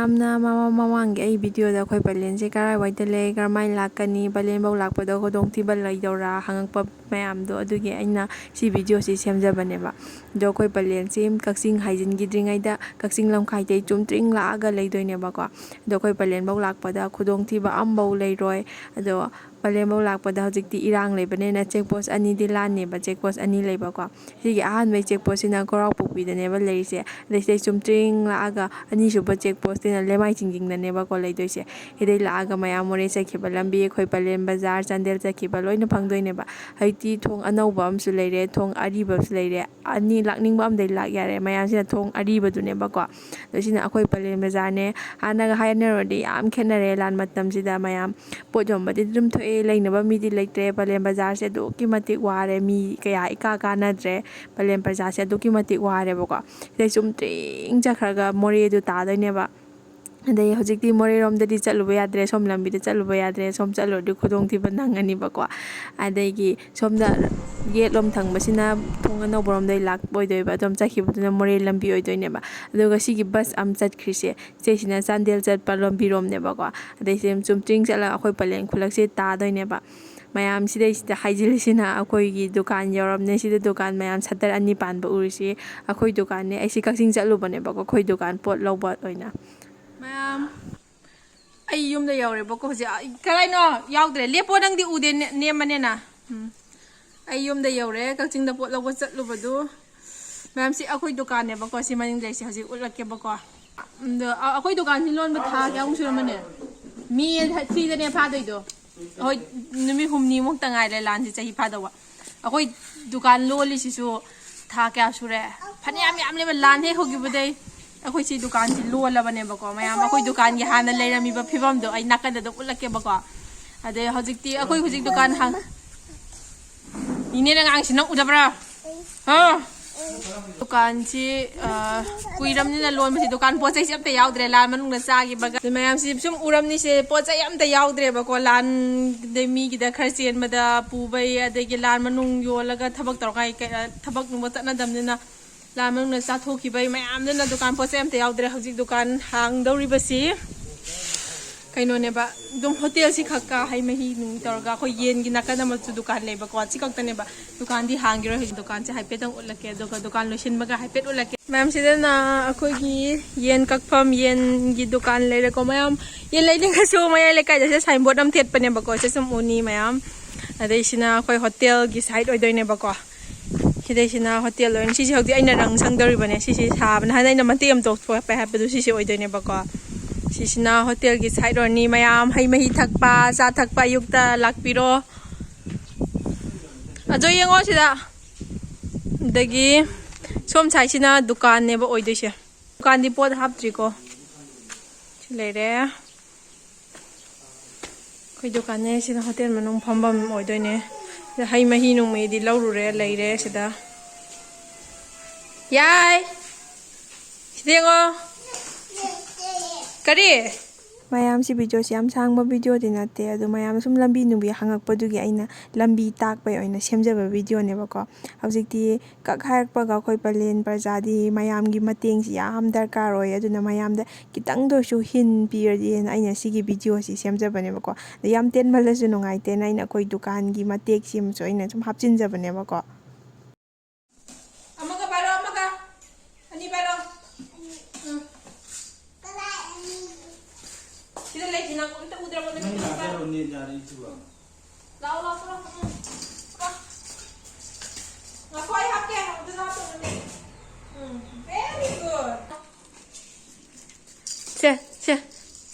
ꯃꯌꯥꯝꯅ ꯃꯃꯥꯡꯒꯤ ꯑꯩ ꯚꯤꯗꯤꯑꯣꯗ ꯑꯩꯈꯣꯏ ꯄꯂꯦꯟꯁꯦ ꯀꯔꯥꯏꯋꯥꯏꯗ ꯂꯩ ꯀꯔꯝꯍꯥꯏꯅ ꯂꯥꯛꯀꯅꯤ ꯄꯂꯦꯟꯐꯧ ꯂꯥꯛꯄꯗ ꯈꯨꯗꯣꯡꯊꯤꯕ ꯂꯩꯗꯧꯔꯥ ꯍꯪꯉꯛꯄ ꯃꯌꯥꯝꯗꯣ ꯑꯗꯨꯒꯤ ꯑꯩꯅ ꯁꯤ ꯚꯤꯗꯤꯑꯣꯁꯤ ꯁꯦꯝꯖꯕꯅꯦꯕ ꯑꯗꯣ ꯑꯩꯈꯣꯏ ꯄꯂꯦꯟꯁꯤ ꯀꯛꯆꯤꯡ ꯍꯥꯏꯖꯤꯟꯈꯤꯗ꯭ꯔꯤꯉꯩꯗ ꯀꯛꯆꯤꯡ ꯂꯝꯈꯥꯏꯗꯩ ꯆꯨꯝꯇ꯭ꯔꯤꯡ ꯂꯥꯛꯑꯒ ꯂꯩꯗꯣꯏꯅꯦꯕꯀꯣ ꯑꯗꯣ ꯑꯩꯈꯣꯏ ꯄꯂꯦꯟꯐꯧ ꯂꯥꯛꯄꯗ ꯈꯨꯗꯣꯡꯊꯤꯕ ꯑꯃꯐꯧ ꯂꯩꯔꯣꯏ ꯑꯗꯣ ꯄꯂꯦꯟꯐꯧ ꯂꯥꯛꯄꯗ ꯍꯧꯖꯤꯛꯇꯤ ꯏꯔꯥꯡ ꯂꯩꯕꯅꯤꯅ ꯆꯦꯛꯄꯣꯁ ꯑꯅꯤꯗꯤ ꯂꯥꯟꯅꯦꯕ ꯆꯦꯛꯄꯣꯁ ꯑꯅꯤ ꯂꯩꯕꯀꯣ ꯁꯤꯒꯤ ꯑꯍꯥꯟꯕꯩ ꯆꯦꯛꯄꯣꯁꯁꯤꯅ ꯀꯣꯔꯥꯎꯄꯣꯛꯄꯤꯗꯅꯦꯕ ꯂꯩꯔꯤꯁꯦ ꯑꯗꯩ ꯁꯤꯗꯩ ꯆꯨꯝꯇ꯭ꯔꯤꯡ ꯂꯥꯛꯑꯒ ꯑꯅꯤꯁꯨꯕ ꯆꯦꯛꯄꯣꯁꯇꯤꯅ ꯂꯩꯃꯥꯏ ꯆꯤꯡꯖꯤꯡꯗꯅꯦꯕꯀꯣ ꯂꯩꯗꯣꯏꯁꯦ ꯁꯤꯗꯩ ꯂꯥꯛꯑꯒ ꯃꯌꯥꯝ ꯃꯣꯔꯦ ꯆꯠꯈꯤꯕ ꯂꯝꯕꯤ ꯑꯩꯈꯣꯏ ꯄꯂꯦꯟ ꯕꯖꯥꯔ ꯆꯥꯟꯗꯦꯜ ꯆꯠꯈꯤꯕ ꯂꯣꯏꯅ ꯐꯪꯗꯣꯏꯅꯦꯕ ꯍꯧꯖꯤꯛꯇꯤ ꯊꯣꯡ ꯑꯅꯧꯕ ꯑꯃꯁꯨ ꯂꯩꯔꯦ ꯊꯣꯡ ꯑꯔꯤꯕꯁꯨ ꯂꯩꯔꯦ ꯑꯅꯤ ꯂꯥꯛꯅꯤꯡꯕ ꯑꯃꯗꯩ ꯂꯥꯛ ꯌꯥꯔꯦ ꯃꯌꯥꯝꯁꯤꯅ ꯊꯣꯡ ꯑꯔꯤꯕꯗꯨꯅꯦꯕꯀꯣ ꯑꯗꯣ ꯁꯤꯅ ꯑꯩꯈꯣꯏ ꯄꯂꯦꯟ ꯕꯖꯥꯔꯅꯦ ꯍꯥꯟꯅꯒ ꯍꯥꯏꯅꯔꯨꯔꯗꯤ ꯌꯥꯝ ꯈꯦꯠꯅꯔꯦ ꯂꯥꯟ ꯃꯇꯝꯁꯤꯗ ꯃꯌꯥꯝ ꯄꯣꯠ ꯌꯣꯟꯕꯗꯤ ꯑꯗꯨꯝ ꯊꯣꯛꯑꯦ ꯂꯩꯅꯕ ꯃꯤꯗꯤ ꯂꯩꯇ꯭ꯔꯦ ꯄꯂꯦꯟ ꯕꯖꯥꯔꯁꯦ ꯑꯗꯨꯛꯀꯤ ꯃꯇꯤꯛ ꯋꯥꯔꯦ ꯃꯤ ꯀꯌꯥ ꯏꯀꯥ ꯀꯥꯅꯗ꯭ꯔꯦ ꯄꯂꯦꯟ ꯕꯖꯥꯔꯁꯦ ꯑꯗꯨꯛꯀꯤ ꯃꯇꯤꯛ ꯋꯥꯔꯦꯕꯀꯣ ꯁꯤꯗꯩ ꯆꯨꯝꯇ꯭ꯔꯤꯡ ꯆꯠꯈ꯭ꯔꯒ ꯃꯣꯔꯦꯗꯨ ꯇꯥꯗꯣꯏꯅꯦꯕ ꯑꯗꯩ ꯍꯧꯖꯤꯛꯇꯤ ꯃꯣꯔꯦꯔꯣꯝꯗꯗꯤ ꯆꯠꯂꯨꯕ ꯌꯥꯗ꯭ꯔꯦ ꯁꯣꯝ ꯂꯝꯕꯤꯗ ꯆꯠꯂꯨꯕ ꯌꯥꯗ꯭ꯔꯦ ꯁꯣꯝ ꯆꯠꯂꯨꯔꯗꯤ ꯈꯨꯗꯣꯡꯊꯤꯕ ꯅꯪꯉꯅꯤꯕꯀꯣ ꯑꯗꯒꯤ ꯁꯣꯝꯗ ꯌꯦꯠꯂꯣꯝ ꯊꯪꯕꯁꯤꯅ ꯊꯣꯡ ꯑꯅꯧꯕꯔꯣꯝꯗꯩ ꯂꯥꯛꯄ ꯑꯣꯏꯗꯣꯏꯕ ꯑꯗꯨꯝ ꯆꯠꯈꯤꯕꯗꯨꯅ ꯃꯣꯔꯦ ꯂꯝꯕꯤ ꯑꯣꯏꯗꯣꯏꯅꯦꯕ ꯑꯗꯨꯒ ꯁꯤꯒꯤ ꯕꯁ ꯑꯃ ꯆꯠꯈ꯭ꯔꯤꯁꯦ ꯁꯤꯁꯤꯅ ꯆꯥꯟꯗꯦꯜ ꯆꯠꯄ ꯂꯝꯕꯤꯔꯣꯝꯅꯦꯕꯀꯣ ꯑꯗꯩꯁꯤ ꯆꯨꯝꯇ꯭ꯔꯤꯡ ꯆꯠꯂꯒ ꯑꯩꯈꯣꯏ ꯄꯂꯦꯟ ꯈꯨꯜꯂꯛꯁꯦ ꯇꯥꯗꯣꯏꯅꯦꯕ ꯃꯌꯥꯝ ꯁꯤꯗꯩꯁꯤꯗ ꯍꯥꯏꯖꯤꯜꯂꯤꯁꯤꯅ ꯑꯩꯈꯣꯏꯒꯤ ꯗꯨꯀꯥꯟ ꯌꯧꯔꯝꯅꯦ ꯁꯤꯗ ꯗꯨꯀꯥꯟ ꯃꯌꯥꯝ ꯁꯠꯇꯔ ꯑꯅꯤ ꯄꯥꯟꯕ ꯎꯔꯤꯁꯤ ꯑꯩꯈꯣꯏ ꯗꯨꯀꯥꯟꯅꯦ ꯑꯩꯁꯤ ꯀꯛꯆꯤꯡ ꯆꯠꯂꯨꯕꯅꯦꯕꯀꯣ ꯑꯩꯈꯣꯏ ꯗꯨꯀꯥꯟ ꯄꯣꯠ ꯂꯧꯕ ꯑꯣꯏꯅ ꯃꯌꯥꯝ ꯑꯩ ꯌꯨꯝꯗ ꯌꯧꯔꯦꯕꯀꯣ ꯍꯧꯖꯤꯛ ꯀꯔꯥꯏꯅꯣ ꯌꯥꯎꯗ꯭ꯔꯦ ꯂꯦꯞꯄꯣ ꯅꯪꯗꯤ ꯎꯗꯦ ꯅꯦꯝꯕꯅꯦꯅ ꯑꯩ ꯌꯨꯝꯗ ꯌꯧꯔꯦ ꯀꯛꯆꯤꯡꯗ ꯄꯣꯠ ꯂꯧꯕ ꯆꯠꯂꯨꯕꯗꯨ ꯃꯌꯥꯝꯁꯤ ꯑꯩꯈꯣꯏ ꯗꯨꯀꯥꯟꯅꯦꯕꯀꯣ ꯁꯤ ꯃꯅꯤꯡꯗꯩꯁꯤ ꯍꯧꯖꯤꯛ ꯎꯠꯂꯛꯀꯦꯕꯀꯣ ꯑꯗꯣ ꯑꯩꯈꯣꯏ ꯗꯨꯀꯥꯟꯁꯤ ꯂꯣꯟꯕ ꯊꯥ ꯀꯌꯥꯃꯨꯛ ꯁꯨꯔꯝꯃꯅꯤ ꯃꯤ 3ꯗꯅꯦ ꯐꯥꯗꯣꯏꯗꯣ ꯍꯣꯏ ꯅꯨꯃꯤꯠ 6ꯅꯤꯃꯨꯛꯇ ꯉꯥꯏꯔꯦ ꯂꯥꯟꯁꯤ ꯆꯍꯤ ꯐꯥꯗꯧꯕ ꯑꯩꯈꯣꯏ ꯗꯨꯀꯥꯟ ꯂꯣꯜꯂꯤꯁꯤꯁꯨ ꯊꯥ ꯀꯌꯥ ꯁꯨꯔꯦ ꯐꯅꯌꯥꯝ ꯌꯥꯝꯂꯦꯕ ꯂꯥꯟ ꯍꯦꯛ ꯍꯧꯈꯤꯕꯗꯩ ꯑꯩꯈꯣꯏ ꯁꯤ ꯗꯨꯀꯥꯟꯁꯤ ꯂꯣꯜꯂꯕꯅꯦꯕꯀꯣ ꯃꯌꯥꯝ ꯑꯩꯈꯣꯏ ꯗꯨꯀꯥꯟꯒꯤ ꯍꯥꯟꯅ ꯂꯩꯔꯝꯃꯤꯕ ꯐꯤꯕꯝꯗꯣ ꯑꯩ ꯅꯥꯀꯟꯗ ꯑꯗꯨꯝ ꯎꯠꯂꯛꯀꯦꯕꯀꯣ ꯑꯗꯩ ꯍꯧꯖꯤꯛꯇꯤ ꯑꯩꯈꯣꯏ ꯍꯧꯖꯤꯛ ꯗꯨꯀꯥꯟ ꯏꯅꯦꯅ ꯉꯥꯡꯁꯤ ꯅꯪ ꯎꯗꯕ꯭ꯔꯥ ꯗꯨꯀꯥꯟꯁꯤ ꯀꯨꯏꯔꯕꯅꯤꯅ ꯂꯣꯟꯕꯁꯤ ꯗꯨꯀꯥꯟ ꯄꯣꯠ ꯆꯩꯁꯤ ꯑꯝꯇ ꯌꯥꯎꯗ꯭ꯔꯦ ꯂꯥꯟ ꯃꯅꯨꯡꯗ ꯆꯥꯈꯤꯕꯒ ꯃꯌꯥꯝꯁꯤ ꯁꯨꯝ ꯎꯔꯝꯅꯤꯁꯦ ꯄꯣꯠ ꯆꯩ ꯑꯝꯇ ꯌꯥꯎꯗ꯭ꯔꯦꯕꯀꯣ ꯂꯥꯟꯗꯩ ꯃꯤꯒꯤꯗ ꯈꯔ ꯆꯦꯟꯕꯗ ꯄꯨꯕꯩ ꯑꯗꯒꯤ ꯂꯥꯟ ꯃꯅꯨꯡ ꯌꯣꯜꯂꯒ ꯊꯕꯛ ꯇꯧꯔꯒ ꯊꯕꯛ ꯅꯨꯡꯕ ꯆꯠꯅꯗꯕꯅꯤ나 ꯂꯥꯟ ꯃꯅꯨꯡꯗ ꯆꯥꯊꯣꯛꯈꯤꯕꯩ ꯃꯌꯥꯝꯗꯨꯅ ꯗꯨꯀꯥꯟ ꯄꯣꯠ ꯆꯩ ꯑꯝꯇ ꯌꯥꯎꯗ꯭ꯔꯦ ꯍꯧꯖꯤꯛ ꯗꯨꯀꯥꯟ ꯍꯥꯡꯗꯧꯔꯤꯕꯁꯤ ꯀꯩꯅꯣꯅꯦꯕ ꯑꯗꯨꯝ ꯍꯣꯇꯦꯜꯁꯤ ꯈꯛꯀ ꯍꯩ ꯃꯍꯤ ꯅꯨꯡ ꯇꯧꯔꯒ ꯑꯩꯈꯣꯏ ꯌꯦꯟꯒꯤ ꯅꯥꯀꯟ ꯑꯃꯁꯨ ꯗꯨꯀꯥꯟ ꯂꯩꯕꯀꯣ ꯁꯤ ꯈꯛꯇꯅꯦꯕ ꯗꯨꯀꯥꯟꯗꯤ ꯍꯥꯡꯈꯤꯔꯣꯏ ꯍꯧꯖꯤꯛ ꯗꯨꯀꯥꯟꯁꯦ ꯍꯥꯏꯐꯦꯠꯇꯪ ꯎꯠꯂꯛꯀꯦ ꯑꯗꯨꯒ ꯗꯨꯀꯥꯟ ꯂꯣꯏꯁꯤꯟꯕꯒ ꯍꯥꯏꯐꯦꯠ ꯎꯠꯂꯛꯀꯦ ꯃꯌꯥꯝ ꯁꯤꯗꯅ ꯑꯩꯈꯣꯏꯒꯤ ꯌꯦꯟ ꯀꯛꯐꯝ ꯌꯦꯟꯒꯤ ꯗꯨꯀꯥꯟ ꯂꯩꯔꯦꯀꯣ ꯃꯌꯥꯝ ꯌꯦꯟ ꯂꯩꯅꯤꯡꯉꯁꯨ ꯃꯌꯥꯏ ꯂꯩꯀꯥꯏꯗꯁꯦ ꯁꯥꯏꯟꯕꯣꯔꯗ ꯑꯃ ꯊꯦꯠꯄꯅꯦꯕꯀꯣ ꯁꯤ ꯁꯨꯝ ꯎꯅꯤ ꯃꯌꯥꯝ ꯑꯗꯩꯁꯤꯅ ꯑꯩꯈꯣꯏ ꯍꯣꯇꯦꯜꯒꯤ ꯁꯥꯏꯠ ꯑꯣꯏꯗꯣꯏꯅꯦꯕꯀꯣ ꯁꯤꯗꯩꯁꯤꯅ ꯍꯣꯇꯦꯜ ꯑꯣꯏꯅ ꯁꯤꯁꯦ ꯍꯧꯖꯤꯛ ꯑꯩꯅ ꯔꯪ ꯁꯪꯗꯧꯔꯤꯕꯅꯦ ꯁꯤꯁꯤ ꯁꯥꯕꯅ ꯍꯥꯟꯅ ꯑꯩꯅ ꯃꯇꯦꯛ ꯑꯃ ꯇꯣꯛꯊꯣꯛꯄ ꯍꯥꯏꯕꯗꯨ ꯁꯤꯁꯦ ꯑꯣꯏꯗꯣꯏꯅꯦꯕꯀꯣ ꯁꯤꯁꯤꯅ ꯍꯣꯇꯦꯜꯒꯤ ꯁꯥꯏꯠ ꯑꯣꯏꯔꯅꯤ ꯃꯌꯥꯝ ꯍꯩ ꯃꯍꯤ ꯊꯛꯄ ꯆꯥ ꯊꯛꯄ ꯑꯌꯨꯛꯇ ꯂꯥꯛꯄꯤꯔꯣ ꯑꯗꯣ ꯌꯦꯡꯉꯣ ꯁꯤꯗ ꯑꯗꯒꯤ ꯁꯣꯝ ꯁꯥꯏꯠꯁꯤꯅ ꯗꯨꯀꯥꯟꯅꯦꯕ ꯑꯣꯏꯗꯣꯏꯁꯦ ꯗꯨꯀꯥꯟꯗꯤ ꯄꯣꯠ ꯍꯥꯞꯇ꯭ꯔꯤꯀꯣ ꯁꯤ ꯂꯩꯔꯦ ꯑꯩꯈꯣꯏ ꯗꯨꯀꯥꯟꯅꯦ ꯁꯤꯅ ꯍꯣꯇꯦꯜ ꯃꯅꯨꯡ ꯐꯝꯐꯝ ꯑꯣꯏꯗꯣꯏꯅꯦ ꯁꯤꯗ ꯍꯩ ꯃꯍꯤ ꯅꯨꯡꯃꯩꯗꯤ ꯂꯧꯔꯨꯔꯦ ꯂꯩꯔꯦ ꯁꯤꯗ ꯌꯥꯏ ꯁꯤꯗ ꯌꯦꯡꯉꯣ ꯀꯔꯤ ꯃꯌꯥꯝꯁꯤ ꯚꯤꯗꯤꯑꯣꯁꯤ ꯌꯥꯝ ꯁꯥꯡꯕ ꯚꯤꯗꯤꯑꯣꯗꯤ ꯅꯠꯇꯦ ꯑꯗꯣ ꯃꯌꯥꯝ ꯁꯨꯝ ꯂꯝꯕꯤ ꯅꯨꯡꯕꯤ ꯍꯪꯉꯛꯄꯗꯨꯒꯤ ꯑꯩꯅ ꯂꯝꯕꯤ ꯇꯥꯛꯄꯩ ꯑꯣꯏꯅ ꯁꯦꯝꯖꯕ ꯚꯤꯗꯤꯑꯣꯅꯦꯕꯀꯣ ꯍꯧꯖꯤꯛꯇꯤ ꯀꯛ ꯍꯥꯏꯔꯛꯄꯒ ꯑꯩꯈꯣꯏ ꯄꯂꯦꯟ ꯄ꯭ꯔꯖꯥꯗꯤ ꯃꯌꯥꯝꯒꯤ ꯃꯇꯦꯡꯁꯤ ꯌꯥꯝ ꯗꯔꯀꯥꯔ ꯑꯣꯏ ꯑꯗꯨꯅ ꯃꯌꯥꯝꯗ ꯈꯤꯇꯪꯗ ꯑꯣꯏꯔꯁꯨ ꯍꯤꯟ ꯄꯤꯔꯗꯤꯅ ꯑꯩꯅ ꯁꯤꯒꯤ ꯚꯤꯗꯤꯑꯣꯁꯤ ꯁꯦꯝꯖꯕꯅꯦꯕꯀꯣ ꯑꯗꯣ ꯌꯥꯝ ꯇꯦꯟꯃꯜꯂꯁꯨ ꯅꯨꯡꯉꯥꯏꯇꯦꯅ ꯑꯩꯅ ꯑꯩꯈꯣꯏ ꯗꯨꯀꯥꯟꯒꯤ ꯃꯇꯦꯛꯁꯤ ꯑꯃꯁꯨ ꯑꯩꯅ ꯁꯨꯝ ꯍꯥꯞꯆꯤꯟꯖꯕꯅꯦꯕꯀꯣ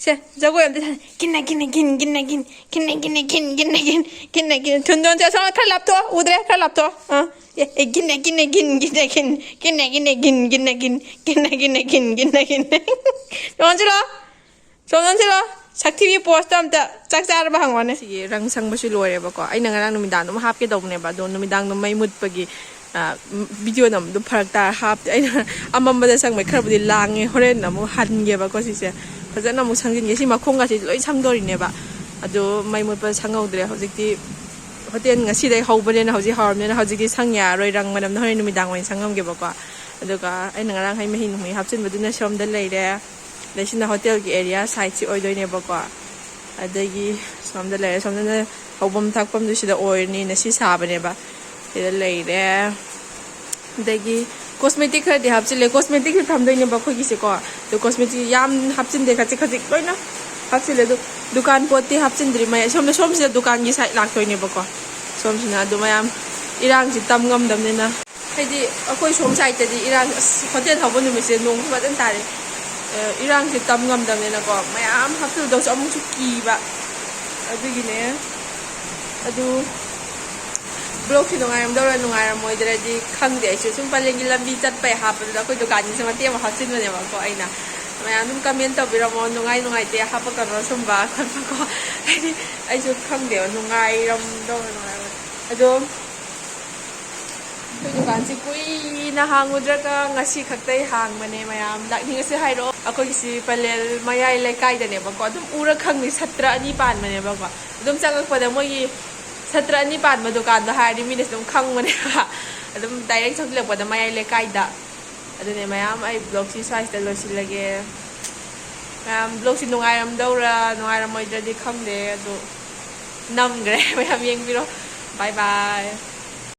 세 저거 연대 긴나 둔돈 자서 탈랍토 우드레 탈랍토 예 긴나 넌질러 삭티비 포스트 amta ꯆꯥꯛꯆꯥꯔꯕ ꯍꯪꯉꯣꯅꯦ ꯁꯤꯒꯤ ꯔꯪ ꯁꯪꯕꯁꯨ ꯂꯣꯏꯔꯦꯕꯀꯣ ꯑꯩꯅ ꯉꯔꯥꯡ ꯅꯨꯃꯤꯗꯥꯡ ꯑꯗꯨꯝ ꯍꯥꯞꯀꯦ ꯇꯧꯕꯅꯦꯕ ꯑꯗꯣ ꯅꯨꯃꯤꯗꯥꯡꯗꯣ ꯃꯩ ꯃꯨꯠꯄꯒꯤ ꯚꯤꯗꯤꯑꯣꯗ ꯑꯗꯨꯝ ꯐꯔꯛ ꯇꯥꯔ ꯍꯥꯞꯇꯦ ꯑꯩꯅ ꯑꯃꯝꯕꯗ ꯁꯪꯕꯩ ꯈꯔꯕꯨꯗꯤ ꯂꯥꯡꯉꯦ ꯍꯣꯔꯦꯟ ꯑꯃꯨꯛ ꯍꯟꯒꯦꯕꯀꯣ ꯁꯤꯁꯦ ꯐꯖꯅ ꯑꯃꯨꯛ ꯁꯪꯖꯤꯟꯒꯦ ꯁꯤ ꯃꯈꯣꯡꯒꯁꯤ ꯂꯣꯏ ꯁꯪꯗꯣꯔꯤꯅꯦꯕ ꯑꯗꯣ ꯃꯩ ꯃꯨꯠꯄ ꯁꯪꯍꯧꯗ꯭ꯔꯦ ꯍꯧꯖꯤꯛꯇꯤ ꯍꯣꯇꯦꯜ ꯉꯁꯤꯗꯩ ꯍꯧꯕꯅꯤꯅ ꯍꯧꯖꯤꯛ ꯍꯧꯔꯕꯅꯤꯅ ꯍꯧꯖꯤꯛꯇꯤ ꯁꯪ ꯌꯥꯔꯣꯏ ꯔꯪ ꯃꯅꯝꯅ ꯍꯣꯔꯦꯟ ꯅꯨꯃꯤꯗꯥꯡ ꯑꯣꯏꯅ ꯁꯪꯉꯝꯒꯦꯕꯀꯣ ꯑꯗꯨꯒ ꯑꯩꯅ ꯉꯔꯥꯡ ꯍꯩ ꯃꯍꯤ ꯅꯨꯡꯃꯩ ꯍꯥꯞꯆꯤꯟꯕꯗꯨꯅ ꯁꯣꯝꯗ ꯂꯩꯔꯦ ꯂꯩꯁꯤꯅ ꯍꯣꯇꯦꯜꯒꯤ ꯑꯦꯔꯤꯌꯥ ꯁꯥꯏꯠꯁꯤ ꯑꯣꯏꯗꯣꯏꯅꯦꯕꯀꯣ ꯑꯗꯒꯤ ꯁꯣꯝꯗ ꯂꯩꯔꯦ ꯁꯣꯝꯗꯅ ꯍꯧꯐꯝ ꯊꯛꯐꯝꯗꯨ ꯁꯤꯗ ꯑꯣꯏꯔꯅꯤꯅ ꯁꯤ ꯁꯥꯕꯅꯦꯕ ꯁꯤꯗ ꯂꯩꯔꯦ ꯑꯗꯒꯤ ꯀꯣꯁꯃꯦꯇꯤꯛ ꯈꯔꯗꯤ ꯍꯥꯞꯆꯤꯜꯂꯦ ꯀꯣꯁꯃꯦꯇꯤꯛꯁꯨ ꯊꯝꯗꯣꯏꯅꯦꯕ ꯑꯩꯈꯣꯏꯒꯤꯁꯦꯀꯣ ꯑꯗꯣ ꯀꯣꯁꯃꯦꯇꯤꯛ ꯌꯥꯝ ꯍꯥꯞꯆꯤꯟꯗꯦ ꯈꯖꯤꯛ ꯈꯖꯤꯛ ꯂꯣꯏꯅ ꯍꯥꯞꯆꯤꯜꯂꯦ ꯑꯗꯨ ꯗꯨꯀꯥꯟ ꯄꯣꯠꯇꯤ ꯍꯥꯞꯆꯤꯟꯗ꯭ꯔꯤ ꯃꯌꯥꯝ ꯁꯣꯝꯁꯤꯗ ꯗꯨꯀꯥꯟꯒꯤ ꯁꯥꯏꯠ ꯂꯥꯛꯇꯣꯏꯅꯦꯕꯀꯣ ꯁꯣꯝꯁꯤꯅ ꯑꯗꯨ ꯃꯌꯥꯝ ꯏꯔꯥꯡꯁꯤ ꯇꯝ ꯉꯝꯗꯕꯅꯤ나 ꯍꯥꯏꯗꯤ ꯑꯩꯈꯣꯏ ꯁꯣꯝ ꯁꯥꯏꯠꯇꯗꯤ ꯏꯔꯥꯡ ꯍꯣꯇꯦꯜ ꯍꯧꯕ ꯅꯨꯃꯤꯠꯁꯦ ꯅꯣꯡꯁꯨ ꯐꯖꯅ ꯇꯥꯔꯦ ꯏꯔꯥꯡꯁꯤ ꯇꯝ ꯉꯝꯗꯕꯅꯤꯅꯀꯣ ꯃꯌꯥꯝ ꯍꯥꯞꯆꯤꯜꯗꯧꯁꯨ ꯑꯃꯨꯛꯁꯨ ꯀꯤꯕ ꯑꯗꯨꯒꯤꯅꯦ ꯑꯗꯨ ꯕ꯭ꯂꯣꯛꯁꯤ ꯅꯨꯡꯉꯥꯏꯔꯝꯗꯧꯔꯥ ꯅꯨꯡꯉꯥꯏꯔꯝꯃꯣꯏꯗ꯭ꯔꯗꯤ ꯈꯪꯗꯦ ꯑꯩꯁꯨ ꯁꯨꯝ ꯄꯂꯦꯜꯒꯤ ꯂꯝꯕꯤ ꯆꯠꯄꯩ ꯍꯥꯞꯄꯗꯨꯗ ꯑꯩꯈꯣꯏ ꯗꯨꯀꯥꯟꯒꯤꯁꯨ ꯃꯇꯦꯛ ꯑꯃ ꯍꯥꯞꯆꯤꯟꯕꯅꯦꯕꯀꯣ ꯑꯩꯅ ꯃꯌꯥꯝ ꯑꯗꯨꯝ ꯀꯃꯦꯟ ꯇꯧꯕꯤꯔꯝꯃꯣ ꯅꯨꯡꯉꯥꯏ ꯅꯨꯡꯉꯥꯏꯇꯦ ꯍꯥꯞꯄꯛꯀꯅꯣ ꯁꯨꯝꯕ ꯈꯣꯠꯄꯀꯣ ꯍꯥꯏꯗꯤ ꯑꯩꯁꯨ ꯈꯪꯗꯦꯕ ꯅꯨꯡꯉꯥꯏꯔꯝꯗꯧꯔꯥ ꯅꯨꯡꯉꯥꯏꯔꯝꯃꯣꯏ ꯑꯗꯣ ꯑꯩꯈꯣꯏ ꯗꯨꯀꯥꯟꯁꯤ ꯀꯨꯏꯅ ꯍꯥꯡꯉꯨꯗ꯭ꯔꯒ ꯉꯁꯤ ꯈꯛꯇꯩ ꯍꯥꯡꯕꯅꯦ ꯃꯌꯥꯝ ꯂꯥꯛꯅꯤꯡꯉꯁꯨ ꯍꯥꯏꯔꯛꯑꯣ ꯑꯩꯈꯣꯏꯒꯤꯁꯤ ꯄꯂꯦꯜ ꯃꯌꯥꯏ ꯂꯩꯀꯥꯏꯗꯅꯦꯕꯀꯣ ꯑꯗꯨꯝ ꯎꯔ ꯈꯪꯅꯤ ꯁꯇ꯭ꯔ ꯑꯅꯤ ꯄꯥꯟꯕꯅꯦꯕꯀꯣ ꯑꯗꯨꯝ ꯆꯪꯉꯛꯄꯗ ꯃꯣꯏꯒꯤ ꯁꯇ꯭ꯔ ꯑꯅꯤ ꯄꯥꯟꯕ ꯗꯨꯀꯥꯟꯗꯣ ꯍꯥꯏꯔꯗꯤ ꯃꯤꯅꯁꯨ ꯑꯗꯨꯝ ꯈꯪꯕꯅꯦꯕ ꯑꯗꯨꯝ ꯗꯥꯏꯔꯦꯛ ꯆꯪꯁꯤꯜꯂꯛꯄꯗ ꯃꯌꯥꯏ ꯂꯩꯀꯥꯏꯗ ꯑꯗꯨꯅꯦ ꯃꯌꯥꯝ ꯑꯩ ꯕ꯭ꯂꯣꯛꯁꯤ ꯁ꯭ꯋꯥꯏꯁꯤꯗ ꯂꯣꯏꯁꯤꯜꯂꯒꯦ ꯃꯌꯥꯝ ꯕ꯭ꯂꯣꯛꯁꯤ ꯅꯨꯡꯉꯥꯏꯔꯝꯗꯧꯔꯥ ꯅꯨꯡꯉꯥꯏꯔꯝꯃꯣꯏꯗ꯭ꯔꯗꯤ ꯈꯪꯗꯦ ꯑꯗꯣ ꯅꯝꯈ꯭ꯔꯦ ꯃꯌꯥꯝ ꯌꯦꯡꯕꯤꯔꯣ ꯕꯥꯏ ꯕꯥꯏ